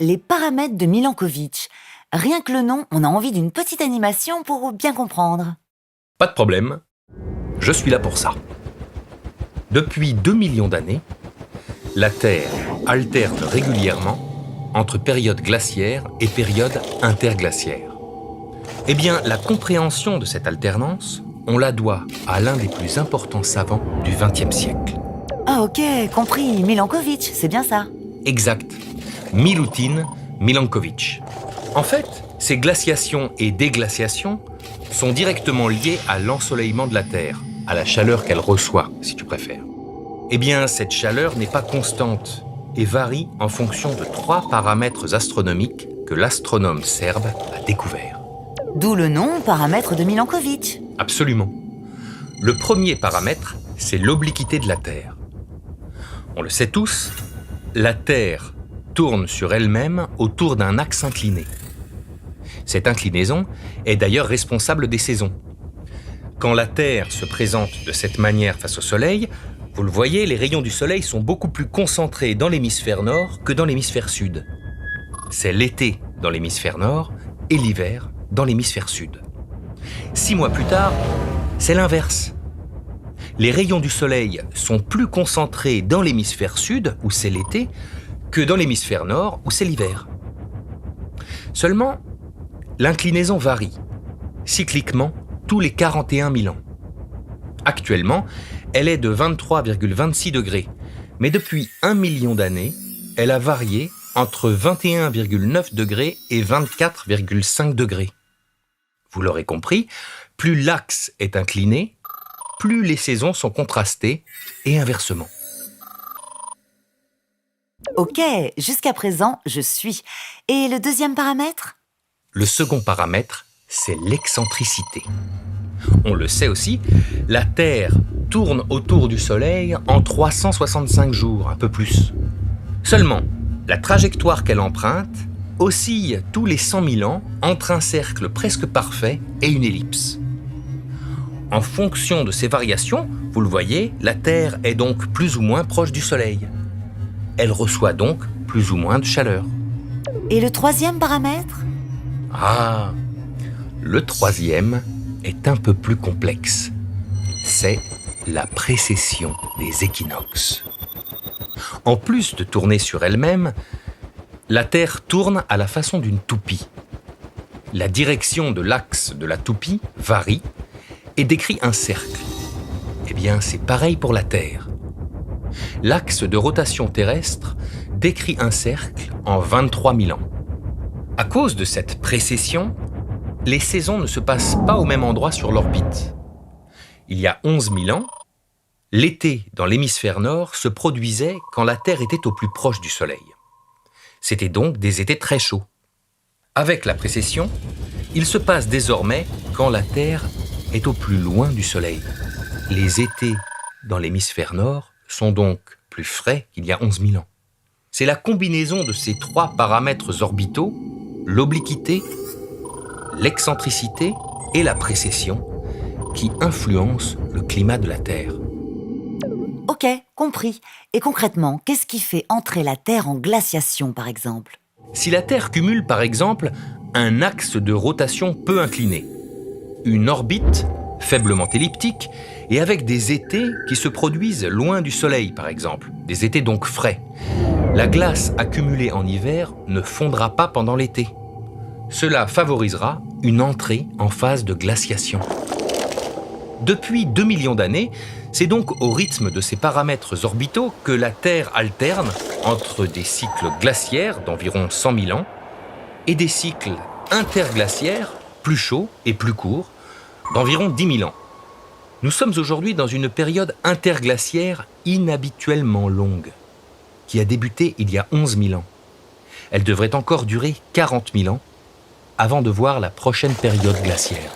les paramètres de Milankovitch. Rien que le nom, on a envie d'une petite animation pour bien comprendre. Pas de problème, je suis là pour ça. Depuis 2 millions d'années, la Terre alterne régulièrement entre périodes glaciaires et périodes interglaciaires. Eh bien, la compréhension de cette alternance, on la doit à l'un des plus importants savants du XXe siècle. Ah ok, compris, Milankovitch, c'est bien ça. Exact, Milutin Milankovitch. En fait, ces glaciations et déglaciations sont directement liées à l'ensoleillement de la Terre, à la chaleur qu'elle reçoit, si tu préfères. Eh bien, cette chaleur n'est pas constante et varie en fonction de 3 paramètres astronomiques que l'astronome serbe a découverts. D'où le nom paramètre de Milankovitch. Absolument. Le premier paramètre, c'est l'obliquité de la Terre. On le sait tous, la Terre tourne sur elle-même autour d'un axe incliné. Cette inclinaison est d'ailleurs responsable des saisons. Quand la Terre se présente de cette manière face au Soleil, vous le voyez, les rayons du Soleil sont beaucoup plus concentrés dans l'hémisphère nord que dans l'hémisphère sud. C'est l'été dans l'hémisphère nord et l'hiver dans l'hémisphère sud. 6 mois plus tard, c'est l'inverse. Les rayons du Soleil sont plus concentrés dans l'hémisphère sud, où c'est l'été, que dans l'hémisphère nord, où c'est l'hiver. Seulement, l'inclinaison varie, cycliquement, tous les 41 000 ans. Actuellement, elle est de 23,26 degrés, mais depuis 1 million d'années, elle a varié entre 21,9 degrés et 24,5 degrés. Vous l'aurez compris, plus l'axe est incliné, plus les saisons sont contrastées et inversement. Ok, jusqu'à présent, je suis. Et le deuxième paramètre? Le second paramètre, c'est l'excentricité. On le sait aussi, la Terre tourne autour du Soleil en 365 jours, un peu plus. Seulement, la trajectoire qu'elle emprunte oscille tous les 100 000 ans entre un cercle presque parfait et une ellipse. En fonction de ces variations, vous le voyez, la Terre est donc plus ou moins proche du Soleil. Elle reçoit donc plus ou moins de chaleur. Et le troisième paramètre? Ah, le troisième est un peu plus complexe. C'est la précession des équinoxes. En plus de tourner sur elle-même, la Terre tourne à la façon d'une toupie. La direction de l'axe de la toupie varie et décrit un cercle. Eh bien, c'est pareil pour la Terre. L'axe de rotation terrestre décrit un cercle en 23 000 ans. À cause de cette précession, les saisons ne se passent pas au même endroit sur l'orbite. Il y a 11 000 ans, l'été dans l'hémisphère nord se produisait quand la Terre était au plus proche du Soleil. C'était donc des étés très chauds. Avec la précession, il se passe désormais quand la Terre est au plus loin du Soleil. Les étés dans l'hémisphère nord sont donc plus frais qu'il y a 11 000 ans. C'est la combinaison de ces 3 paramètres orbitaux, l'obliquité, l'excentricité et la précession, qui influencent le climat de la Terre. Ok, compris. Et concrètement, qu'est-ce qui fait entrer la Terre en glaciation, par exemple? Si la Terre cumule, par exemple, un axe de rotation peu incliné, une orbite faiblement elliptique et avec des étés qui se produisent loin du Soleil, par exemple, des étés donc frais, la glace accumulée en hiver ne fondra pas pendant l'été. Cela favorisera une entrée en phase de glaciation. Depuis 2 millions d'années, c'est donc au rythme de ces paramètres orbitaux que la Terre alterne entre des cycles glaciaires d'environ 100 000 ans et des cycles interglaciaires plus chauds et plus courts d'environ 10 000 ans. Nous sommes aujourd'hui dans une période interglaciaire inhabituellement longue, qui a débuté il y a 11 000 ans. Elle devrait encore durer 40 000 ans avant de voir la prochaine période glaciaire.